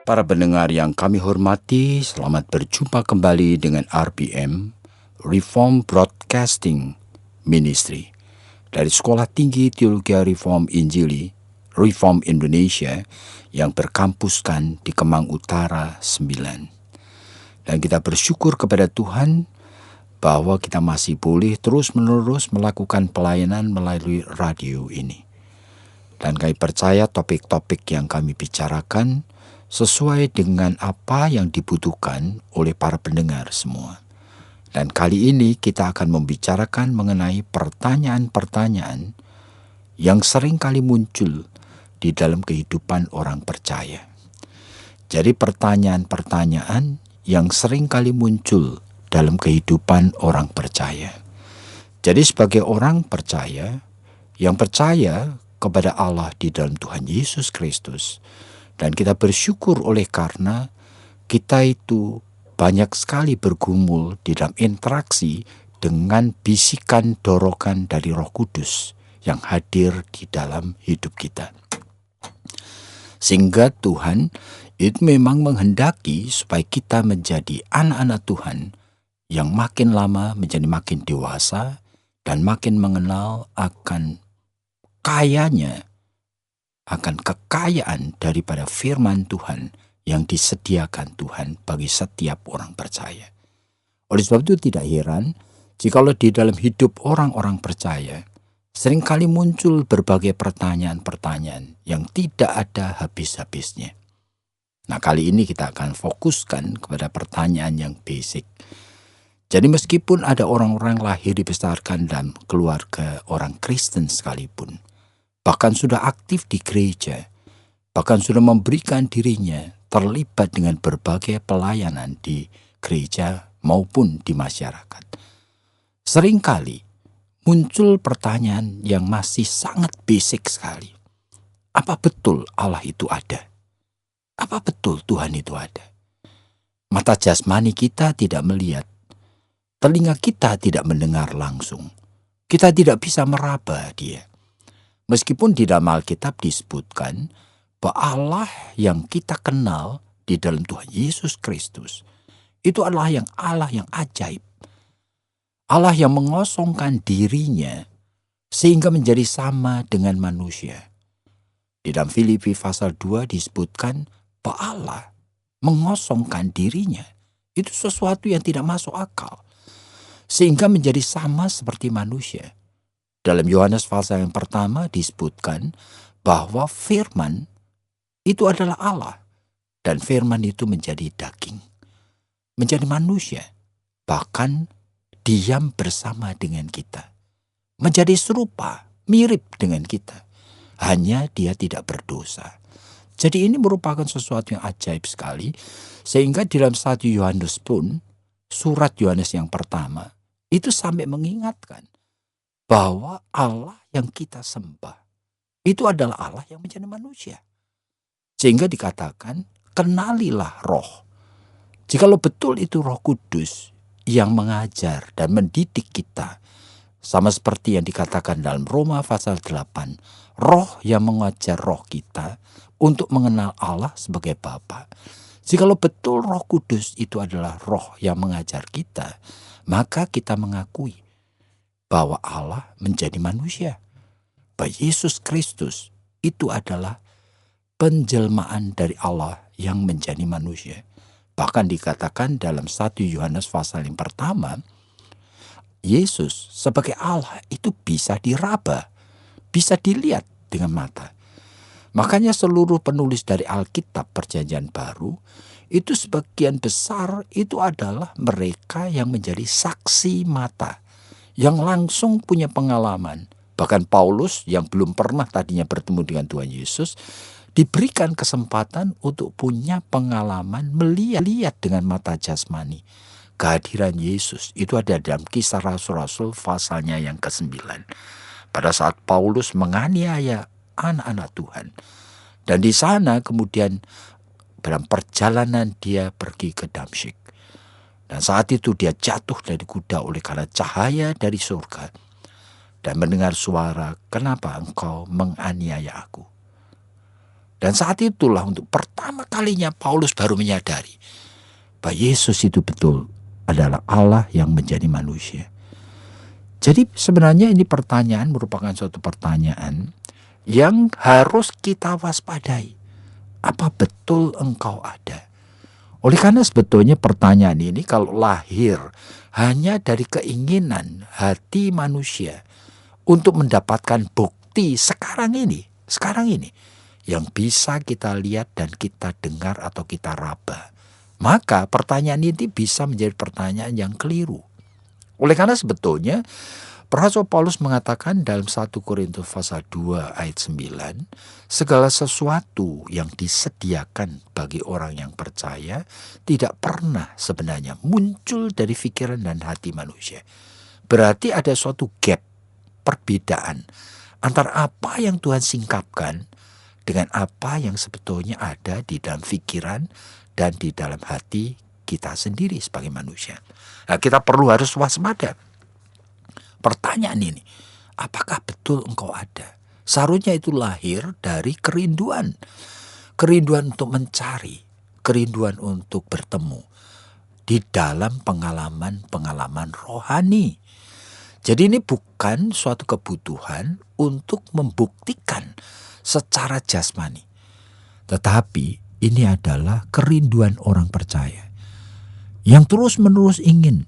Para pendengar yang kami hormati, selamat berjumpa kembali dengan RBM, Reform Broadcasting Ministry, dari Sekolah Tinggi Teologi Reform Injili, Reform Indonesia, yang berkampuskan di Kemang Utara 9. Dan kita bersyukur kepada Tuhan bahwa kita masih boleh terus-menerus melakukan pelayanan melalui radio ini. Dan kami percaya topik-topik yang kami bicarakan sesuai dengan apa yang dibutuhkan oleh para pendengar semua. Dan kali ini kita akan membicarakan mengenai pertanyaan-pertanyaan yang sering kali muncul di dalam kehidupan orang percaya. Jadi pertanyaan-pertanyaan yang sering kali muncul dalam kehidupan orang percaya. Jadi sebagai orang percaya, yang percaya kepada Allah di dalam Tuhan Yesus Kristus, dan kita bersyukur oleh karena kita itu banyak sekali bergumul di dalam interaksi dengan bisikan dorongan dari Roh Kudus yang hadir di dalam hidup kita. Sehingga Tuhan itu memang menghendaki supaya kita menjadi anak-anak Tuhan yang makin lama menjadi makin dewasa dan makin mengenal akan kekayaan daripada firman Tuhan yang disediakan Tuhan bagi setiap orang percaya. Oleh sebab itu tidak heran jikalau di dalam hidup orang-orang percaya seringkali muncul berbagai pertanyaan-pertanyaan yang tidak ada habis-habisnya. Nah, kali ini kita akan fokuskan kepada pertanyaan yang basic. Jadi meskipun ada orang-orang lahir dibesarkan dalam keluarga orang Kristen sekalipun, bahkan sudah aktif di gereja, bahkan sudah memberikan dirinya terlibat dengan berbagai pelayanan di gereja maupun di masyarakat, seringkali muncul pertanyaan yang masih sangat basic sekali. Apa betul Allah itu ada? Apa betul Tuhan itu ada? Mata jasmani kita tidak melihat, telinga kita tidak mendengar langsung, kita tidak bisa meraba Dia. Meskipun di dalam Alkitab disebutkan bahwa Allah yang kita kenal di dalam Tuhan Yesus Kristus itu adalah Allah yang ajaib. Allah yang mengosongkan dirinya sehingga menjadi sama dengan manusia. Di dalam Filipi pasal 2 disebutkan bahwa Allah mengosongkan dirinya. Itu sesuatu yang tidak masuk akal. Sehingga menjadi sama seperti manusia. Dalam Yohanes pasal yang pertama disebutkan bahwa firman itu adalah Allah. Dan firman itu menjadi daging. Menjadi manusia. Bahkan diam bersama dengan kita. Menjadi serupa, mirip dengan kita. Hanya dia tidak berdosa. Jadi ini merupakan sesuatu yang ajaib sekali. Sehingga dalam 1 Yohanes pun, surat Yohanes yang pertama, itu sampai mengingatkan bahwa Allah yang kita sembah itu adalah Allah yang menjadi manusia. Sehingga dikatakan, kenalilah roh. Jikalau betul itu Roh Kudus yang mengajar dan mendidik kita, sama seperti yang dikatakan dalam Roma pasal 8, roh yang mengajar roh kita untuk mengenal Allah sebagai Bapa. Jikalau betul Roh Kudus itu adalah roh yang mengajar kita, maka kita mengakui bahwa Allah menjadi manusia. Bahwa Yesus Kristus itu adalah penjelmaan dari Allah yang menjadi manusia. Bahkan dikatakan dalam 1 Yohanes pasal yang pertama, Yesus sebagai Allah itu bisa diraba, bisa dilihat dengan mata. Makanya seluruh penulis dari Alkitab Perjanjian Baru itu sebagian besar itu adalah mereka yang menjadi saksi mata, yang langsung punya pengalaman. Bahkan Paulus yang belum pernah tadinya bertemu dengan Tuhan Yesus, diberikan kesempatan untuk punya pengalaman melihat dengan mata jasmani kehadiran Yesus. Itu ada dalam Kisah Rasul-Rasul pasalnya yang ke-9. Pada saat Paulus menganiaya anak-anak Tuhan. Dan di sana kemudian dalam perjalanan dia pergi ke Damsyik. Dan saat itu dia jatuh dari kuda oleh karena cahaya dari surga. Dan mendengar suara, kenapa engkau menganiaya aku? Dan saat itulah untuk pertama kalinya Paulus baru menyadari bahwa Yesus itu betul adalah Allah yang menjadi manusia. Jadi sebenarnya ini pertanyaan merupakan suatu pertanyaan yang harus kita waspadai. Apa betul engkau ada? Oleh karena sebetulnya pertanyaan ini kalau lahir hanya dari keinginan hati manusia untuk mendapatkan bukti sekarang ini yang bisa kita lihat dan kita dengar atau kita raba, maka pertanyaan ini bisa menjadi pertanyaan yang keliru. Oleh karena sebetulnya Rasul Paulus mengatakan dalam 1 Korintus pasal 2 ayat 9, segala sesuatu yang disediakan bagi orang yang percaya tidak pernah sebenarnya muncul dari pikiran dan hati manusia. Berarti ada suatu gap, perbedaan antara apa yang Tuhan singkapkan dengan apa yang sebetulnya ada di dalam pikiran dan di dalam hati kita sendiri sebagai manusia. Nah, kita perlu harus waspada. Pertanyaan ini, apakah betul engkau ada? Seharusnya itu lahir dari kerinduan. Kerinduan untuk mencari, kerinduan untuk bertemu di dalam pengalaman-pengalaman rohani. Jadi ini bukan suatu kebutuhan untuk membuktikan secara jasmani. Tetapi ini adalah kerinduan orang percaya yang terus-menerus ingin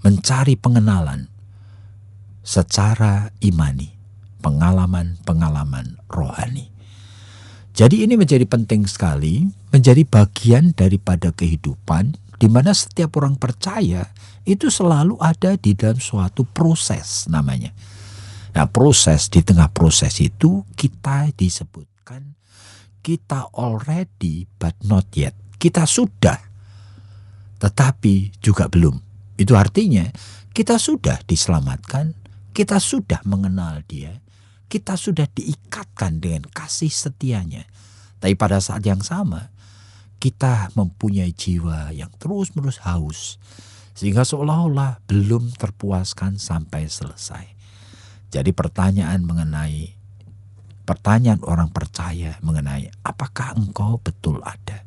mencari pengenalan secara imani, pengalaman-pengalaman rohani. Jadi ini menjadi penting sekali, menjadi bagian daripada kehidupan di mana setiap orang percaya itu selalu ada di dalam suatu proses namanya. Nah, proses, di tengah proses itu kita disebutkan kita already but not yet. Kita sudah tetapi juga belum. Itu artinya kita sudah diselamatkan, kita sudah mengenal Dia, kita sudah diikatkan dengan kasih setianya. Tapi pada saat yang sama, kita mempunyai jiwa yang terus-menerus haus, sehingga seolah-olah belum terpuaskan sampai selesai. Jadi pertanyaan orang percaya mengenai apakah engkau betul ada,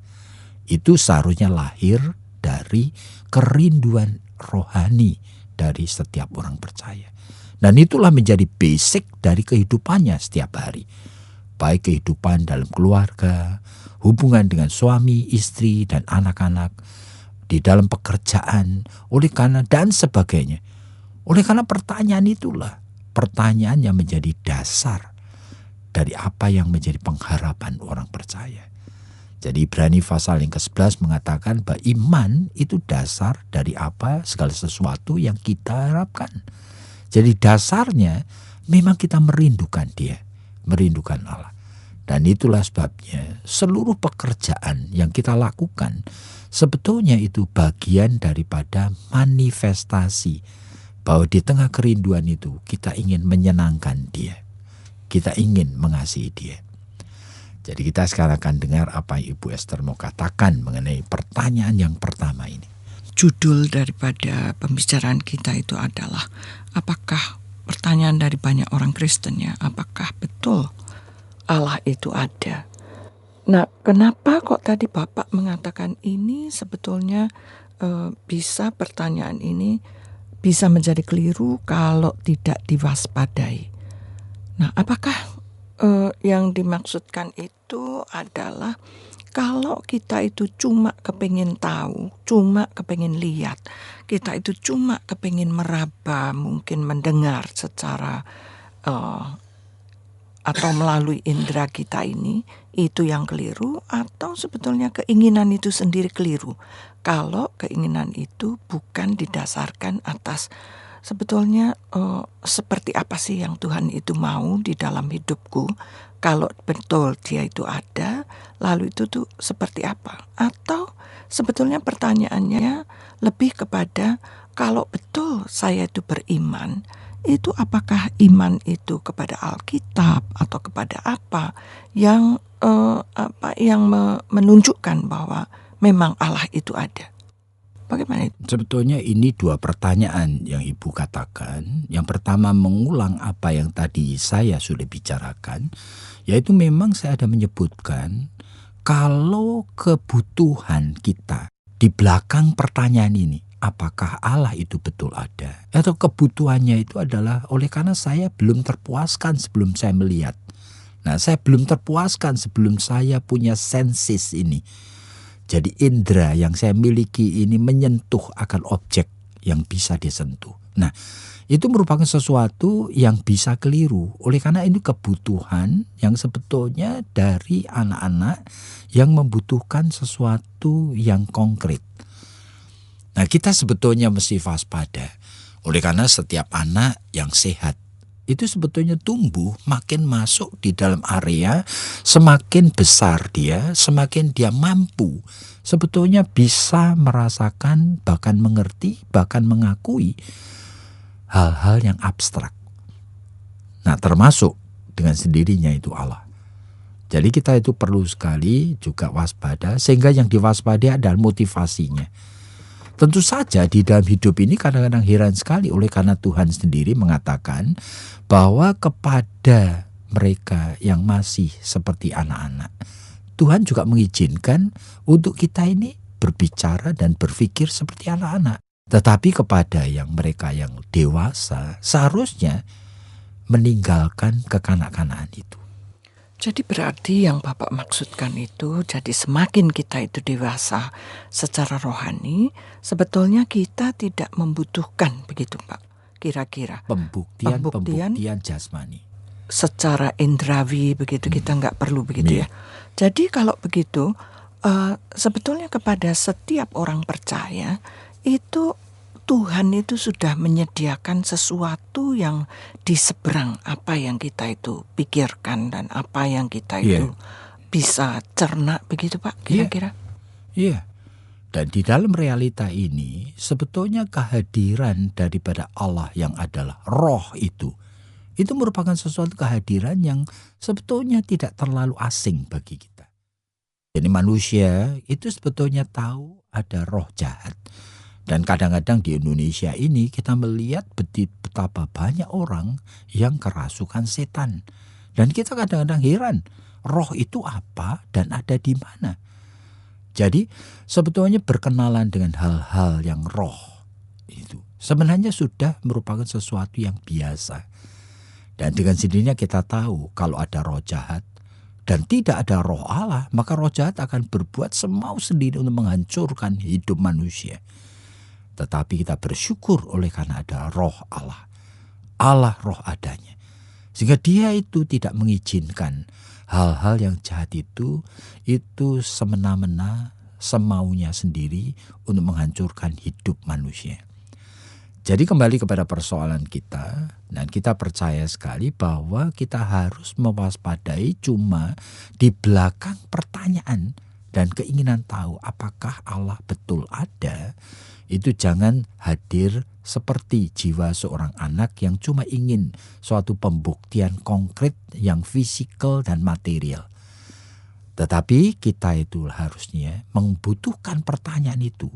itu seharusnya lahir dari kerinduan rohani dari setiap orang percaya. Dan itulah menjadi basic dari kehidupannya setiap hari. Baik kehidupan dalam keluarga, hubungan dengan suami, istri, dan anak-anak, di dalam pekerjaan, oleh karena dan sebagainya. Oleh karena pertanyaan itulah, pertanyaan yang menjadi dasar dari apa yang menjadi pengharapan orang percaya. Jadi Ibrani pasal yang ke-11 mengatakan bahwa iman itu dasar dari apa segala sesuatu yang kita harapkan. Jadi dasarnya memang kita merindukan Dia, merindukan Allah. Dan itulah sebabnya seluruh pekerjaan yang kita lakukan sebetulnya itu bagian daripada manifestasi bahwa di tengah kerinduan itu kita ingin menyenangkan Dia. Kita ingin mengasihi Dia. Jadi kita sekarang akan dengar apa yang Ibu Esther mau katakan mengenai pertanyaan yang pertama ini. Judul daripada pembicaraan kita itu adalah, apakah pertanyaan dari banyak orang Kristen ya, apakah betul Allah itu ada? Nah, kenapa kok tadi Bapak mengatakan ini sebetulnya bisa pertanyaan ini bisa menjadi keliru kalau tidak diwaspadai? Nah, apakah yang dimaksudkan itu adalah kalau kita itu cuma kepingin tahu, cuma kepingin lihat, kita itu cuma kepingin meraba, mungkin mendengar secara atau melalui indera kita ini, itu yang keliru, atau sebetulnya keinginan itu sendiri keliru. Kalau keinginan itu bukan didasarkan atas sebetulnya seperti apa sih yang Tuhan itu mau di dalam hidupku? Kalau betul dia itu ada, lalu itu tuh seperti apa? Atau sebetulnya pertanyaannya lebih kepada kalau betul saya itu beriman, itu apakah iman itu kepada Alkitab atau kepada apa yang menunjukkan bahwa memang Allah itu ada? Bagaimana itu? Sebetulnya ini dua pertanyaan yang Ibu katakan. Yang pertama mengulang apa yang tadi saya sudah bicarakan, yaitu memang saya ada menyebutkan kalau kebutuhan kita di belakang pertanyaan ini, apakah Allah itu betul ada? Atau kebutuhannya itu adalah oleh karena saya belum terpuaskan sebelum saya melihat. Nah, saya belum terpuaskan sebelum saya punya senses ini. Jadi indera yang saya miliki ini menyentuh akan objek yang bisa disentuh. Nah, itu merupakan sesuatu yang bisa keliru. Oleh karena ini kebutuhan yang sebetulnya dari anak-anak yang membutuhkan sesuatu yang konkret. Nah, kita sebetulnya mesti waspada. Oleh karena setiap anak yang sehat itu sebetulnya tumbuh makin masuk di dalam area, semakin besar dia, semakin dia mampu sebetulnya bisa merasakan, bahkan mengerti, bahkan mengakui hal-hal yang abstrak. Nah, termasuk dengan sendirinya itu Allah. Jadi kita itu perlu sekali juga waspada, sehingga yang diwaspadai adalah motivasinya. Tentu saja di dalam hidup ini kadang-kadang heran sekali oleh karena Tuhan sendiri mengatakan bahwa kepada mereka yang masih seperti anak-anak, Tuhan juga mengizinkan untuk kita ini berbicara dan berpikir seperti anak-anak. Tetapi kepada mereka yang dewasa seharusnya meninggalkan kekanak-kanakan itu. Jadi berarti yang Bapak maksudkan itu, jadi semakin kita itu dewasa secara rohani, sebetulnya kita tidak membutuhkan, begitu Pak, kira-kira Pembuktian jasmani. Secara indrawi begitu, kita nggak perlu begitu ya. Jadi kalau begitu, sebetulnya kepada setiap orang percaya, itu Tuhan itu sudah menyediakan sesuatu yang di seberang apa yang kita itu pikirkan dan apa yang kita itu bisa cerna, begitu Pak, kira-kira? Iya. Dan di dalam realita ini sebetulnya kehadiran daripada Allah yang adalah roh itu merupakan sesuatu kehadiran yang sebetulnya tidak terlalu asing bagi kita. Jadi manusia itu sebetulnya tahu ada roh jahat. Dan kadang-kadang di Indonesia ini kita melihat betapa banyak orang yang kerasukan setan. Dan kita kadang-kadang heran, roh itu apa dan ada di mana? Jadi sebetulnya berkenalan dengan hal-hal yang roh itu sebenarnya sudah merupakan sesuatu yang biasa. Dan dengan sendirinya kita tahu kalau ada roh jahat dan tidak ada roh Allah, maka roh jahat akan berbuat semau sendiri untuk menghancurkan hidup manusia. Tetapi kita bersyukur oleh karena ada roh Allah. Allah roh adanya. Sehingga dia itu tidak mengizinkan hal-hal yang jahat itu semena-mena, semaunya sendiri untuk menghancurkan hidup manusia. Jadi kembali kepada persoalan kita, dan kita percaya sekali bahwa kita harus mewaspadai cuma di belakang pertanyaan dan keinginan tahu apakah Allah betul ada. Itu jangan hadir seperti jiwa seorang anak yang cuma ingin suatu pembuktian konkret yang fisikal dan material. Tetapi kita itu harusnya membutuhkan pertanyaan itu.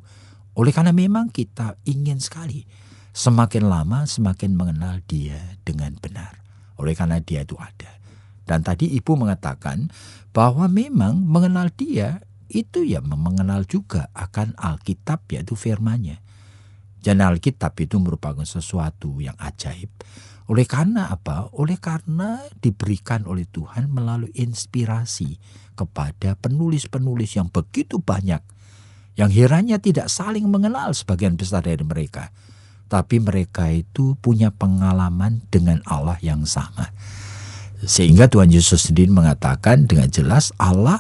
Oleh karena memang kita ingin sekali semakin lama semakin mengenal dia dengan benar. Oleh karena dia itu ada. Dan tadi Ibu mengatakan bahwa memang mengenal dia itu ya mengenal juga akan Alkitab, yaitu firman-Nya. Dan Alkitab itu merupakan sesuatu yang ajaib. Oleh karena apa? Oleh karena diberikan oleh Tuhan melalui inspirasi kepada penulis-penulis yang begitu banyak. Yang kiranya tidak saling mengenal sebagian besar dari mereka. Tapi mereka itu punya pengalaman dengan Allah yang sama. Sehingga Tuhan Yesus sendiri mengatakan dengan jelas Allah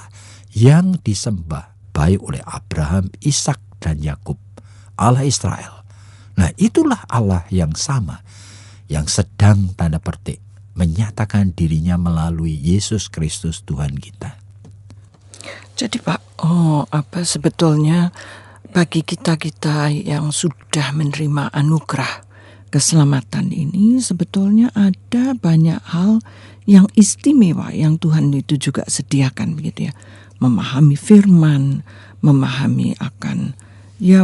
yang disembah baik oleh Abraham, Ishak, dan Yakub, Allah Israel. Nah, itulah Allah yang sama, yang sedang tanda petik menyatakan dirinya melalui Yesus Kristus Tuhan kita. Jadi Pak, sebetulnya bagi kita-kita yang sudah menerima anugerah keselamatan ini, sebetulnya ada banyak hal yang istimewa yang Tuhan itu juga sediakan begitu ya. Memahami firman, memahami akan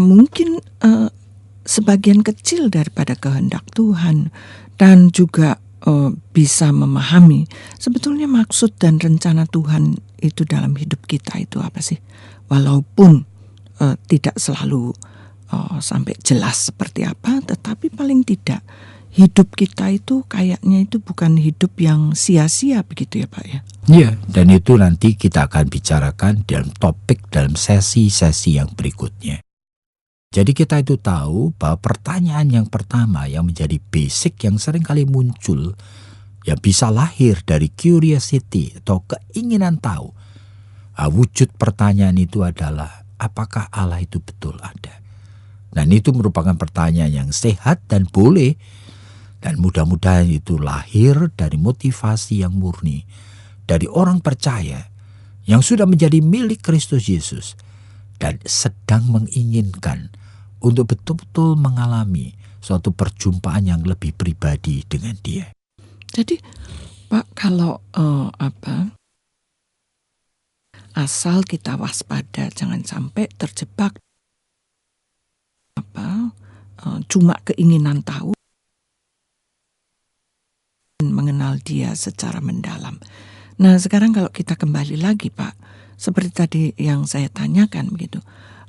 mungkin sebagian kecil daripada kehendak Tuhan, dan juga bisa memahami sebetulnya maksud dan rencana Tuhan itu dalam hidup kita itu apa sih, walaupun tidak selalu sampai jelas seperti apa, tetapi paling tidak hidup kita itu kayaknya itu bukan hidup yang sia-sia begitu ya Pak ya. Iya, dan itu nanti kita akan bicarakan dalam topik dalam sesi-sesi yang berikutnya. Jadi kita itu tahu bahwa pertanyaan yang pertama yang menjadi basic yang sering kali muncul, yang bisa lahir dari curiosity atau keinginan tahu. Wujud pertanyaan itu adalah, apakah Allah itu betul ada? Dan itu merupakan pertanyaan yang sehat dan boleh. Dan mudah-mudahan itu lahir dari motivasi yang murni, dari orang percaya yang sudah menjadi milik Kristus Yesus dan sedang menginginkan untuk betul-betul mengalami suatu perjumpaan yang lebih pribadi dengan Dia. Jadi Pak, kalau asal kita waspada, jangan sampai terjebak cuma keinginan tahu dan mengenal Dia secara mendalam. Nah, sekarang kalau kita kembali lagi Pak, seperti tadi yang saya tanyakan begitu.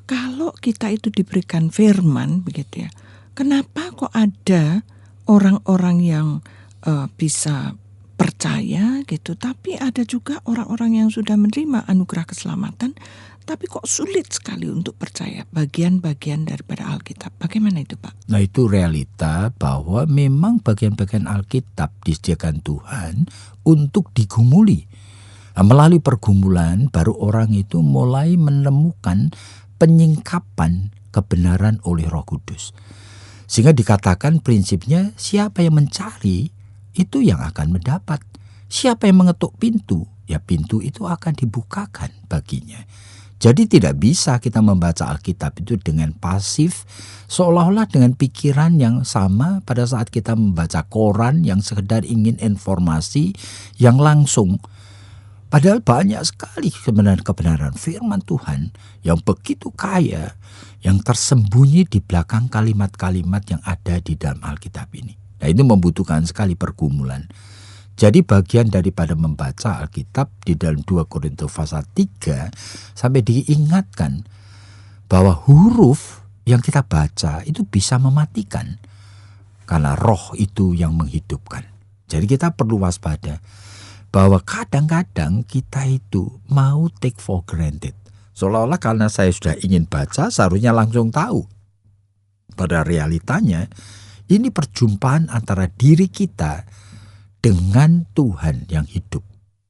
Kalau kita itu diberikan firman begitu ya, kenapa kok ada orang-orang yang bisa percaya gitu, tapi ada juga orang-orang yang sudah menerima anugerah keselamatan, tapi kok sulit sekali untuk percaya bagian-bagian daripada Alkitab. Bagaimana itu Pak? Nah, itu realita bahwa memang bagian-bagian Alkitab disediakan Tuhan untuk digumuli. Nah, melalui pergumulan baru orang itu mulai menemukan penyingkapan kebenaran oleh Roh Kudus. Sehingga dikatakan prinsipnya siapa yang mencari itu yang akan mendapat. Siapa yang mengetuk pintu, ya pintu itu akan dibukakan baginya. Jadi tidak bisa kita membaca Alkitab itu dengan pasif, seolah-olah dengan pikiran yang sama pada saat kita membaca koran yang sekedar ingin informasi yang langsung. Padahal banyak sekali kebenaran firman Tuhan yang begitu kaya, yang tersembunyi di belakang kalimat-kalimat yang ada di dalam Alkitab ini. Nah, itu membutuhkan sekali pergumulan. Jadi bagian daripada membaca Alkitab di dalam 2 Korintus pasal 3 sampai diingatkan bahwa huruf yang kita baca itu bisa mematikan karena roh itu yang menghidupkan. Jadi kita perlu waspada bahwa kadang-kadang kita itu mau take for granted. Seolah-olah karena saya sudah ingin baca, seharusnya langsung tahu. Pada realitanya, ini perjumpaan antara diri kita dengan Tuhan yang hidup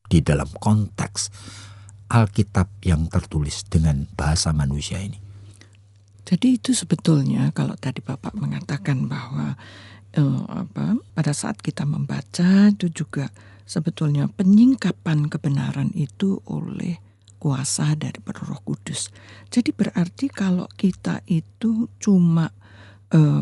di dalam konteks Alkitab yang tertulis dengan bahasa manusia ini. Jadi itu sebetulnya kalau tadi Bapak mengatakan bahwa pada saat kita membaca itu juga sebetulnya penyingkapan kebenaran itu oleh kuasa dari Roh Kudus. Jadi berarti kalau kita itu cuma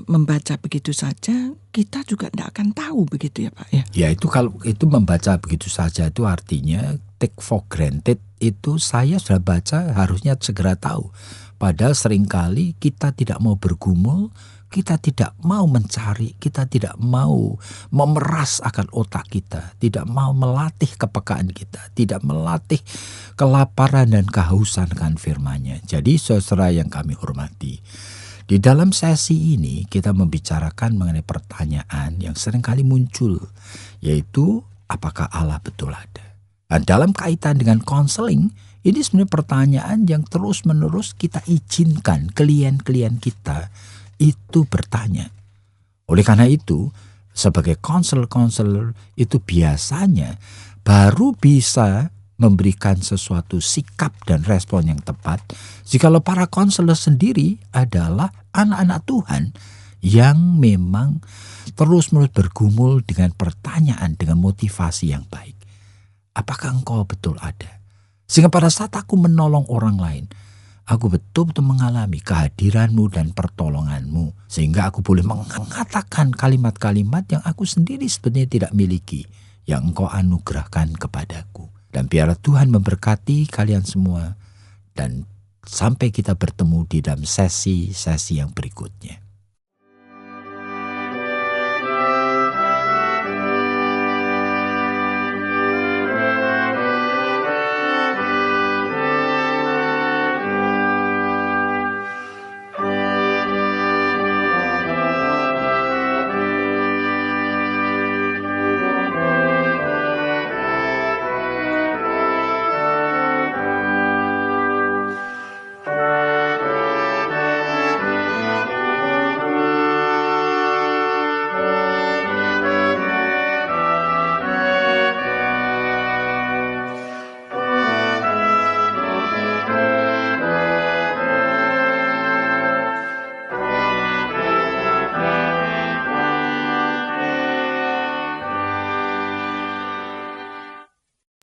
membaca begitu saja, kita juga tidak akan tahu begitu ya Pak ya? Ya itu kalau itu membaca begitu saja itu artinya take for granted, itu saya sudah baca harusnya segera tahu. Padahal seringkali kita tidak mau bergumul, kita tidak mau mencari, kita tidak mau memeras akan otak kita, tidak mau melatih kepekaan kita, tidak melatih kelaparan dan kehausan akan firman-Nya. Jadi saudara yang kami hormati, di dalam sesi ini kita membicarakan mengenai pertanyaan yang seringkali muncul, yaitu apakah Allah betul ada? Dan dalam kaitan dengan konseling, ini sebenarnya pertanyaan yang terus-menerus kita izinkan klien-klien kita itu bertanya. Oleh karena itu, sebagai konselor itu biasanya baru bisa memberikan sesuatu sikap dan respon yang tepat jikalau para konselor sendiri adalah anak-anak Tuhan yang memang terus-menerus bergumul dengan pertanyaan, dengan motivasi yang baik. Apakah engkau betul ada? Sehingga pada saat aku menolong orang lain, aku betul-betul mengalami kehadiranmu dan pertolonganmu. Sehingga aku boleh mengatakan kalimat-kalimat yang aku sendiri sebenarnya tidak miliki, yang engkau anugerahkan kepadaku. Dan biarlah Tuhan memberkati kalian semua. Dan sampai kita bertemu di dalam sesi-sesi yang berikutnya.